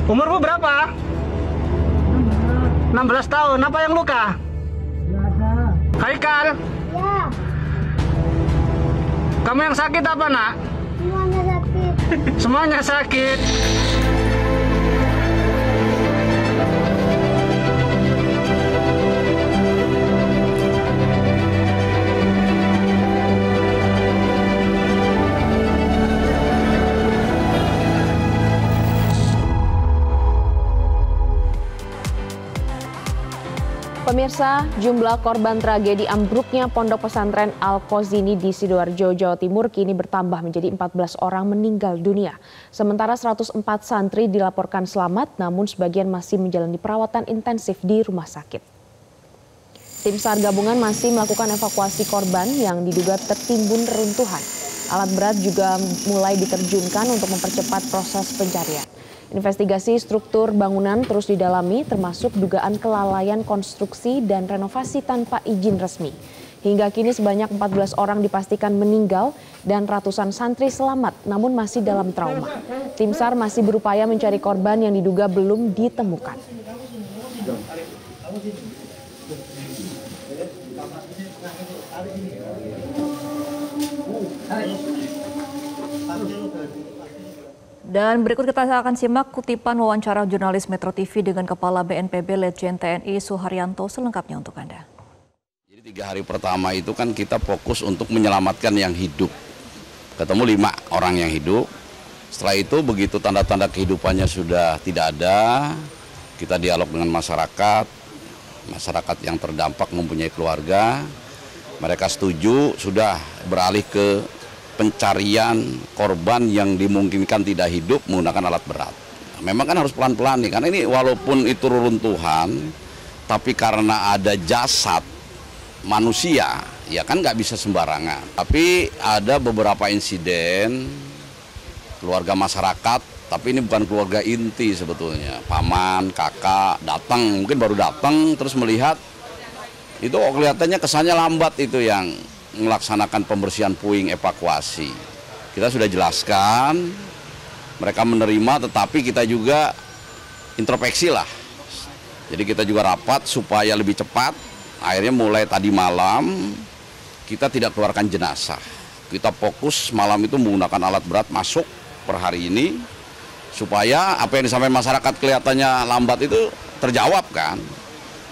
Umurmu berapa? 16 tahun. Apa yang luka? Haikal? Ya, Kamu yang sakit apa, nak? semuanya sakit. Semuanya sakit. Pemirsa, jumlah korban tragedi ambruknya Pondok Pesantren Al-Qazini di Sidoarjo, Jawa Timur kini bertambah menjadi 14 orang meninggal dunia. Sementara 104 santri dilaporkan selamat, namun sebagian masih menjalani perawatan intensif di rumah sakit. Tim SAR gabungan masih melakukan evakuasi korban yang diduga tertimbun reruntuhan. Alat berat juga mulai diterjunkan untuk mempercepat proses pencarian. Investigasi struktur bangunan terus didalami termasuk dugaan kelalaian konstruksi dan renovasi tanpa izin resmi. Hingga kini sebanyak 14 orang dipastikan meninggal dan ratusan santri selamat namun masih dalam trauma. Tim SAR masih berupaya mencari korban yang diduga belum ditemukan. Dan berikut kita akan simak kutipan wawancara jurnalis Metro TV dengan Kepala BNPB Letjen TNI Suharyanto selengkapnya untuk Anda. Jadi 3 hari pertama itu kan kita fokus untuk menyelamatkan yang hidup. Ketemu 5 orang yang hidup. Setelah itu begitu tanda-tanda kehidupannya sudah tidak ada, kita dialog dengan masyarakat. Masyarakat yang terdampak mempunyai keluarga. Mereka setuju sudah beralih ke pencarian korban yang dimungkinkan tidak hidup menggunakan alat berat. Memang kan harus pelan-pelan nih, karena ini walaupun itu reruntuhan, tapi karena ada jasad manusia, ya kan nggak bisa sembarangan. Tapi ada beberapa insiden keluarga masyarakat, tapi ini bukan keluarga inti sebetulnya. Paman, kakak datang, mungkin baru datang terus melihat, itu kelihatannya kesannya lambat itu yang melaksanakan pembersihan puing evakuasi. Kita sudah jelaskan, mereka menerima, tetapi kita juga introspeksi lah. Jadi kita juga rapat supaya lebih cepat. Akhirnya mulai tadi malam kita tidak keluarkan jenazah. Kita fokus malam itu menggunakan alat berat masuk per hari ini supaya apa yang disampaikan masyarakat kelihatannya lambat itu terjawab kan.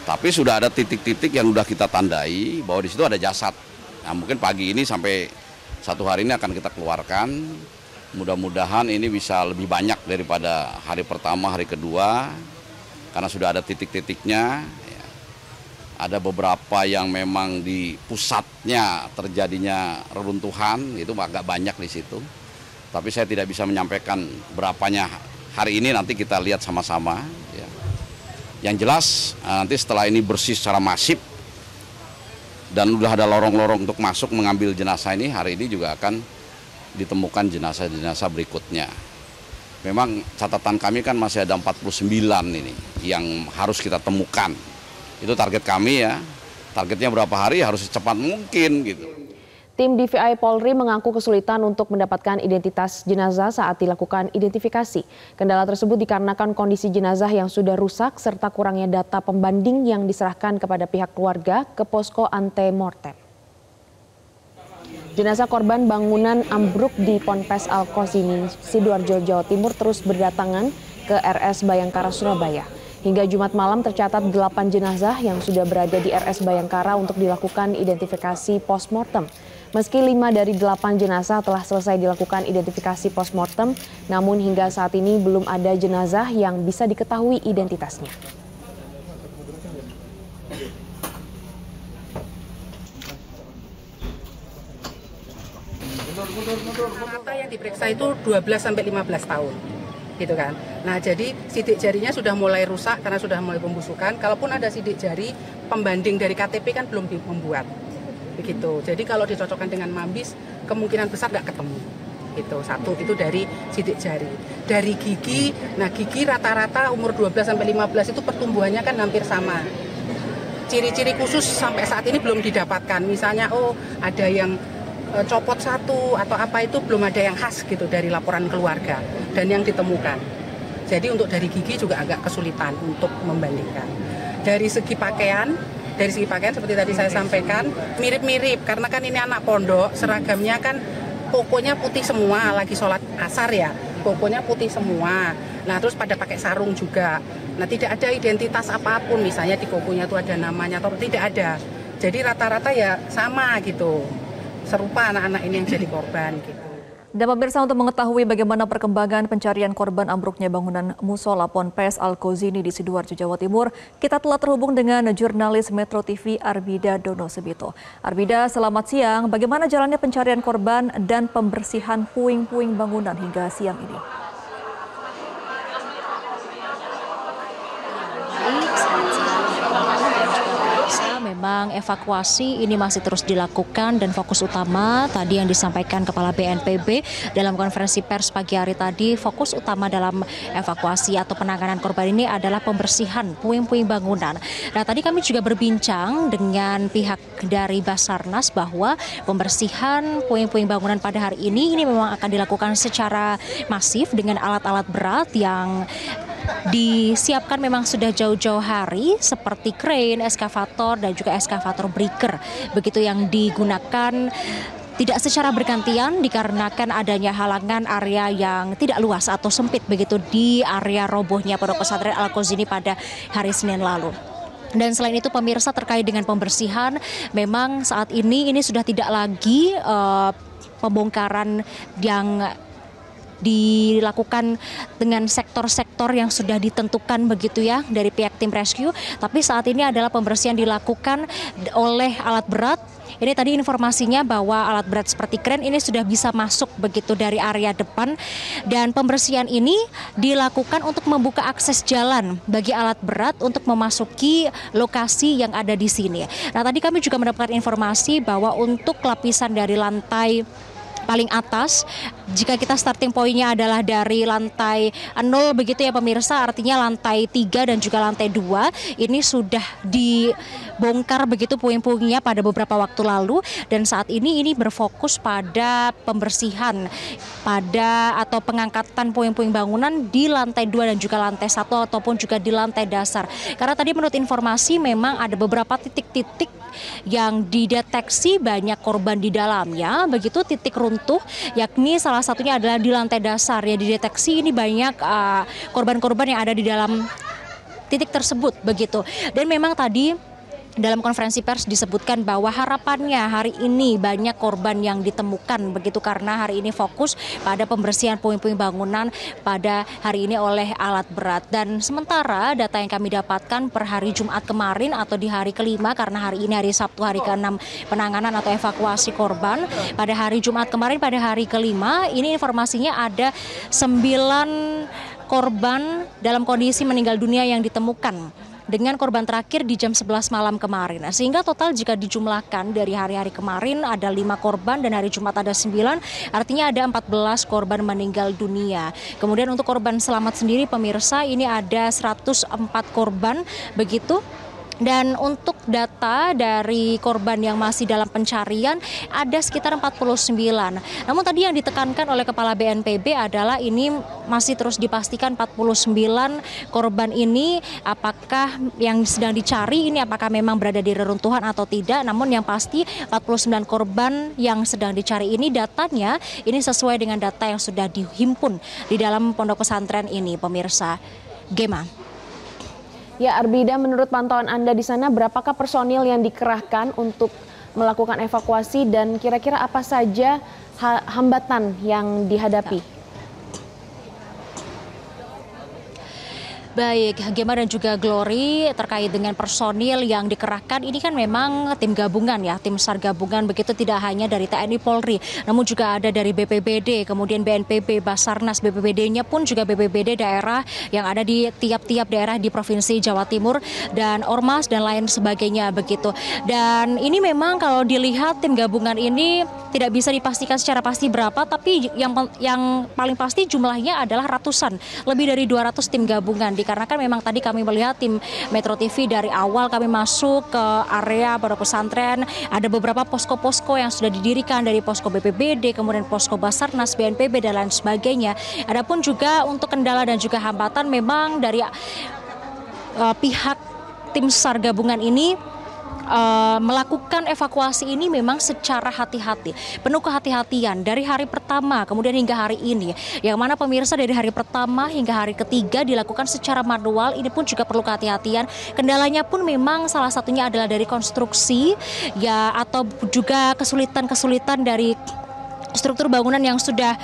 Tapi sudah ada titik-titik yang sudah kita tandai bahwa di situ ada jasad. Nah, mungkin pagi ini sampai 1 hari ini akan kita keluarkan. Mudah-mudahan ini bisa lebih banyak daripada hari pertama, hari kedua. Karena sudah ada titik-titiknya. Ya. Ada beberapa yang memang di pusatnya terjadinya reruntuhan, itu agak banyak di situ. Tapi saya tidak bisa menyampaikan berapanya hari ini, nanti kita lihat sama-sama. Ya. Yang jelas nanti setelah ini bersih secara masif, dan sudah ada lorong-lorong untuk masuk mengambil jenazah ini, hari ini juga akan ditemukan jenazah-jenazah berikutnya. Memang catatan kami kan masih ada 49 ini yang harus kita temukan. Itu target kami ya, targetnya berapa hari harus secepat mungkin gitu. Tim DVI Polri mengaku kesulitan untuk mendapatkan identitas jenazah saat dilakukan identifikasi. Kendala tersebut dikarenakan kondisi jenazah yang sudah rusak serta kurangnya data pembanding yang diserahkan kepada pihak keluarga ke posko antemortem. Jenazah korban bangunan ambruk di Ponpes Al-Qazini, Sidoarjo, Jawa Timur terus berdatangan ke RS Bayangkara, Surabaya. Hingga Jumat malam tercatat 8 jenazah yang sudah berada di RS Bayangkara untuk dilakukan identifikasi postmortem. Meski 5 dari 8 jenazah telah selesai dilakukan identifikasi postmortem, namun hingga saat ini belum ada jenazah yang bisa diketahui identitasnya. Rata yang diperiksa itu 12-15 tahun. Gitu kan. Nah, jadi sidik jarinya sudah mulai rusak karena sudah mulai pembusukan. Kalaupun ada sidik jari, pembanding dari KTP kan belum membuat. Begitu. Jadi kalau dicocokkan dengan mambis, kemungkinan besar nggak ketemu. Itu satu, itu dari sidik jari. Dari gigi, nah gigi rata-rata umur 12-15 itu pertumbuhannya kan hampir sama. Ciri-ciri khusus sampai saat ini belum didapatkan. Misalnya, oh ada yang copot satu atau apa, itu belum ada yang khas gitu dari laporan keluarga dan yang ditemukan. Jadi untuk dari gigi juga agak kesulitan untuk membandingkan. Dari segi pakaian seperti tadi saya sampaikan mirip-mirip karena kan ini anak pondok, seragamnya kan kokonya putih semua, lagi sholat asar ya, kokonya putih semua. Nah terus pada pakai sarung juga. Nah tidak ada identitas apapun, misalnya di kokonya itu ada namanya atau tidak ada. Jadi rata-rata ya sama gitu, serupa anak-anak ini yang jadi korban gitu. Dan pemirsa, untuk mengetahui bagaimana perkembangan pencarian korban ambruknya bangunan musola Ponpes Al-Qazini di Sidoarjo, Jawa Timur, kita telah terhubung dengan jurnalis Metro TV Arbida Donosebito. Arbida, selamat siang. Bagaimana jalannya pencarian korban dan pembersihan puing-puing bangunan hingga siang ini? Memang evakuasi ini masih terus dilakukan dan fokus utama tadi yang disampaikan Kepala BNPB dalam konferensi pers pagi hari tadi, fokus utama dalam evakuasi atau penanganan korban ini adalah pembersihan puing-puing bangunan. Nah tadi kami juga berbincang dengan pihak dari Basarnas bahwa pembersihan puing-puing bangunan pada hari ini memang akan dilakukan secara masif dengan alat-alat berat yang disiapkan memang sudah jauh-jauh hari seperti crane, eskavator dan juga eskavator breaker. Begitu yang digunakan tidak secara bergantian dikarenakan adanya halangan area yang tidak luas atau sempit begitu di area robohnya Pondok Pesantren Al-Qazini pada hari Senin lalu. Dan selain itu pemirsa, terkait dengan pembersihan, memang saat ini sudah tidak lagi pembongkaran yang dilakukan dengan sektor-sektor yang sudah ditentukan begitu ya dari pihak tim rescue, tapi saat ini adalah pembersihan dilakukan oleh alat berat. Ini tadi informasinya bahwa alat berat seperti kren ini sudah bisa masuk begitu dari area depan, dan pembersihan ini dilakukan untuk membuka akses jalan bagi alat berat untuk memasuki lokasi yang ada di sini. Nah tadi kami juga mendapatkan informasi bahwa untuk lapisan dari lantai paling atas, jika kita starting pointnya adalah dari lantai 0 begitu ya pemirsa, artinya lantai 3 dan juga lantai 2 ini sudah dibongkar begitu puing-puingnya pada beberapa waktu lalu, dan saat ini berfokus pada pembersihan atau pengangkatan puing-puing bangunan di lantai 2 dan juga lantai 1 ataupun juga di lantai dasar. Karena tadi menurut informasi memang ada beberapa titik-titik yang dideteksi banyak korban di dalamnya, begitu titik runtuh, yakni salah satunya adalah di lantai dasar ya, dideteksi ini banyak korban-korban yang ada di dalam titik tersebut begitu. Dan memang tadi dalam konferensi pers disebutkan bahwa harapannya hari ini banyak korban yang ditemukan begitu karena hari ini fokus pada pembersihan puing-puing bangunan pada hari ini oleh alat berat. Dan sementara data yang kami dapatkan per hari Jumat kemarin atau di hari kelima, karena hari ini hari Sabtu hari ke-6 penanganan atau evakuasi korban, pada hari Jumat kemarin pada hari kelima ini informasinya ada 9 korban dalam kondisi meninggal dunia yang ditemukan, dengan korban terakhir di jam 11 malam kemarin. Nah, sehingga total jika dijumlahkan dari hari-hari kemarin ada 5 korban dan hari Jumat ada 9, artinya ada 14 korban meninggal dunia. Kemudian untuk korban selamat sendiri pemirsa ini ada 104 korban begitu. Dan untuk data dari korban yang masih dalam pencarian ada sekitar 49. Namun tadi yang ditekankan oleh Kepala BNPB adalah ini masih terus dipastikan 49 korban ini apakah yang sedang dicari ini apakah memang berada di reruntuhan atau tidak. Namun yang pasti 49 korban yang sedang dicari ini datanya ini sesuai dengan data yang sudah dihimpun di dalam pondok pesantren ini pemirsa. Gema. Ya Arbida, menurut pantauan Anda di sana berapakah personil yang dikerahkan untuk melakukan evakuasi dan kira-kira apa saja hambatan yang dihadapi? Baik, Gema dan juga Glory, terkait dengan personil yang dikerahkan ini kan memang tim gabungan ya, tim SAR gabungan begitu, tidak hanya dari TNI Polri, namun juga ada dari BPBD, kemudian BNPB, Basarnas, BPBD-nya pun juga BPBD daerah yang ada di tiap-tiap daerah di Provinsi Jawa Timur dan Ormas dan lain sebagainya begitu. Dan ini memang kalau dilihat tim gabungan ini tidak bisa dipastikan secara pasti berapa, tapi yang paling pasti jumlahnya adalah ratusan, lebih dari 200 tim gabungan. karena kan memang tadi kami melihat tim Metro TV dari awal kami masuk ke area pondok pesantren, ada beberapa posko-posko yang sudah didirikan dari posko BPBD, kemudian posko Basarnas, BNPB dan lain sebagainya. Adapun juga untuk kendala dan juga hambatan memang dari pihak tim SAR gabungan ini melakukan evakuasi ini memang secara hati-hati, penuh kehati-hatian dari hari pertama kemudian hingga hari ini, yang mana pemirsa dari hari pertama hingga hari ketiga dilakukan secara manual. Ini pun juga perlu kehati-hatian. Kendalanya pun memang salah satunya adalah dari konstruksi ya, atau juga kesulitan dari struktur bangunan yang sudah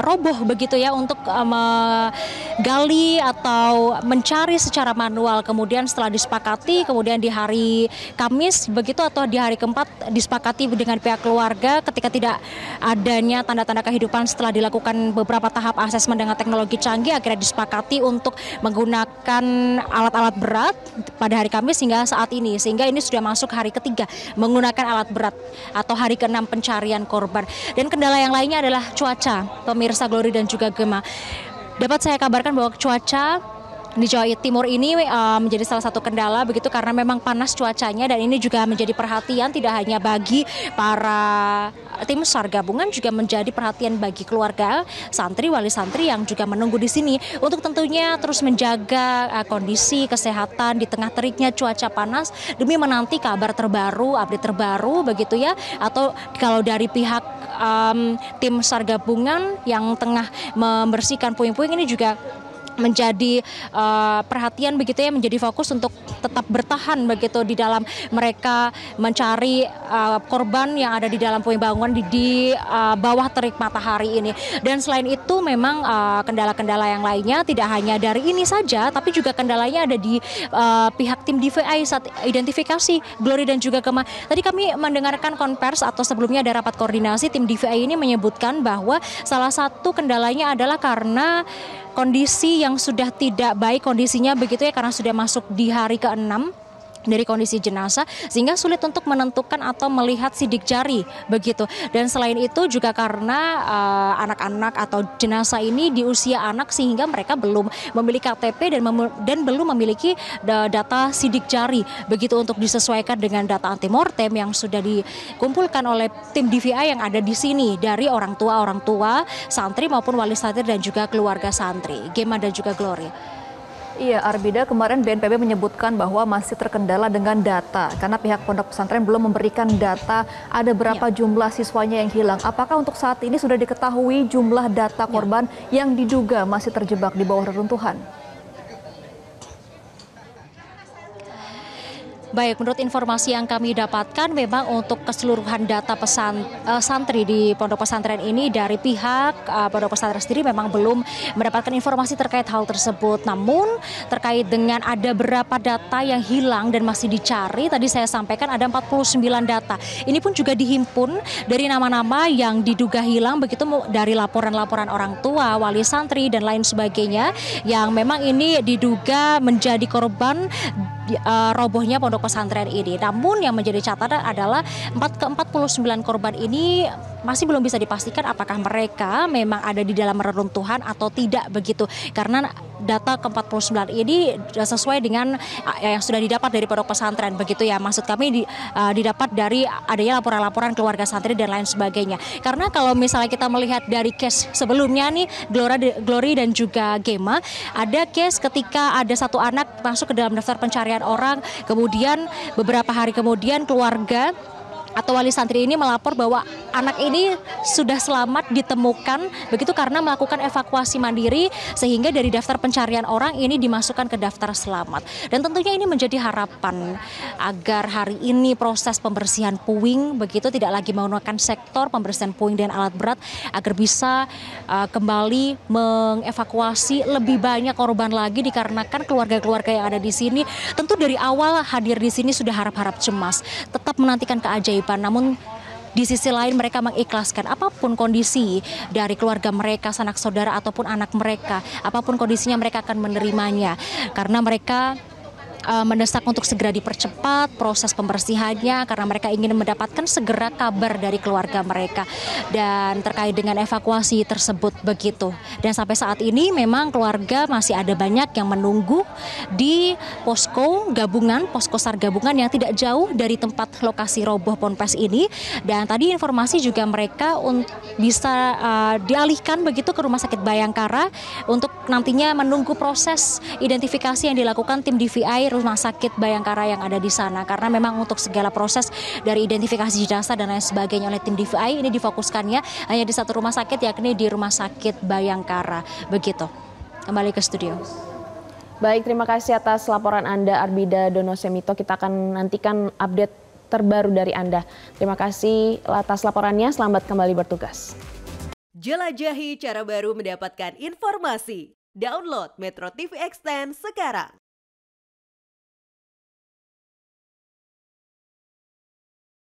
roboh begitu ya, untuk menggali atau mencari secara manual. Kemudian setelah disepakati, kemudian di hari Kamis begitu atau di hari keempat disepakati dengan pihak keluarga ketika tidak adanya tanda-tanda kehidupan setelah dilakukan beberapa tahap asesmen dengan teknologi canggih, akhirnya disepakati untuk menggunakan alat-alat berat pada hari Kamis hingga saat ini, sehingga ini sudah masuk hari ketiga menggunakan alat berat atau hari ke-6 pencarian korban. Dan kendala yang lainnya adalah cuaca, pemirsa Glory dan juga Gema. Dapat saya kabarkan bahwa cuaca di Jawa Timur ini menjadi salah satu kendala begitu, karena memang panas cuacanya, dan ini juga menjadi perhatian tidak hanya bagi para tim SAR gabungan, juga menjadi perhatian bagi keluarga santri, wali santri yang juga menunggu di sini untuk tentunya terus menjaga kondisi kesehatan di tengah teriknya cuaca panas demi menanti kabar terbaru, update terbaru begitu ya. Atau kalau dari pihak tim SAR gabungan yang tengah membersihkan puing-puing ini juga menjadi perhatian begitu ya, menjadi fokus untuk tetap bertahan begitu di dalam mereka mencari korban yang ada di dalam puing bangunan di bawah terik matahari ini. Dan selain itu memang kendala-kendala yang lainnya tidak hanya dari ini saja, tapi juga kendalanya ada di pihak tim DVI saat identifikasi Glory dan juga Gema. Tadi kami mendengarkan konvers atau sebelumnya ada rapat koordinasi, tim DVI ini menyebutkan bahwa salah satu kendalanya adalah karena kondisi yang sudah tidak baik kondisinya begitu ya, karena sudah masuk di hari ke-6 dari kondisi jenazah, sehingga sulit untuk menentukan atau melihat sidik jari begitu. Dan selain itu juga karena anak-anak atau jenazah ini di usia anak, sehingga mereka belum memiliki KTP dan belum memiliki data sidik jari begitu untuk disesuaikan dengan data antemortem yang sudah dikumpulkan oleh tim DVI yang ada di sini dari orang tua santri maupun wali santri dan juga keluarga santri. Gema dan juga Glory. Iya, Arbida, kemarin BNPB menyebutkan bahwa masih terkendala dengan data karena pihak pondok pesantren belum memberikan data ada berapa jumlah siswanya yang hilang. Apakah untuk saat ini sudah diketahui jumlah data korban yang diduga masih terjebak di bawah reruntuhan? Baik, menurut informasi yang kami dapatkan memang untuk keseluruhan data santri di pondok pesantren ini dari pihak pondok pesantren sendiri memang belum mendapatkan informasi terkait hal tersebut. Namun terkait dengan ada berapa data yang hilang dan masih dicari, tadi saya sampaikan ada 49 data. Ini pun juga dihimpun dari nama-nama yang diduga hilang begitu, dari laporan-laporan orang tua, wali santri dan lain sebagainya yang memang ini diduga menjadi korban robohnya pondok pesantren ini. Namun yang menjadi catatan adalah 49 korban ini masih belum bisa dipastikan apakah mereka memang ada di dalam reruntuhan atau tidak begitu. Karena data ke-49 ini sesuai dengan yang sudah didapat dari pondok pesantren begitu ya. Maksud kami didapat dari adanya laporan-laporan keluarga santri dan lain sebagainya. Karena kalau misalnya kita melihat dari case sebelumnya nih Glory dan juga Gema, ada case ketika ada satu anak masuk ke dalam daftar pencarian orang, kemudian beberapa hari kemudian keluarga atau wali santri ini melapor bahwa anak ini sudah selamat ditemukan begitu karena melakukan evakuasi mandiri, sehingga dari daftar pencarian orang ini dimasukkan ke daftar selamat. Dan tentunya ini menjadi harapan agar hari ini proses pembersihan puing begitu tidak lagi menggunakan sektor pembersihan puing dan alat berat, agar bisa kembali mengevakuasi lebih banyak korban lagi, dikarenakan keluarga-keluarga yang ada di sini tentu dari awal hadir di sini sudah harap-harap cemas, tetap menantikan keajaiban. Namun di sisi lain mereka mengikhlaskan apapun kondisi dari keluarga mereka, sanak saudara ataupun anak mereka, apapun kondisinya mereka akan menerimanya, karena mereka mendesak untuk segera dipercepat proses pembersihannya karena mereka ingin mendapatkan segera kabar dari keluarga mereka dan terkait dengan evakuasi tersebut begitu. Dan sampai saat ini memang keluarga masih ada banyak yang menunggu di posko gabungan, posko SAR gabungan yang tidak jauh dari tempat lokasi roboh ponpes ini. Dan tadi informasi juga mereka bisa dialihkan begitu ke Rumah Sakit Bayangkara untuk nantinya menunggu proses identifikasi yang dilakukan tim DVI Rumah Sakit Bayangkara yang ada di sana. Karena memang untuk segala proses dari identifikasi jenazah dan lain sebagainya oleh tim DVI ini difokuskannya hanya di satu rumah sakit, yakni di Rumah Sakit Bayangkara. Begitu. Kembali ke studio. Baik, terima kasih atas laporan Anda Arbida Donosemito. Kita akan nantikan update terbaru dari Anda. Terima kasih atas laporannya. Selamat kembali bertugas. Jelajahi cara baru mendapatkan informasi. Download Metro TV Extend sekarang.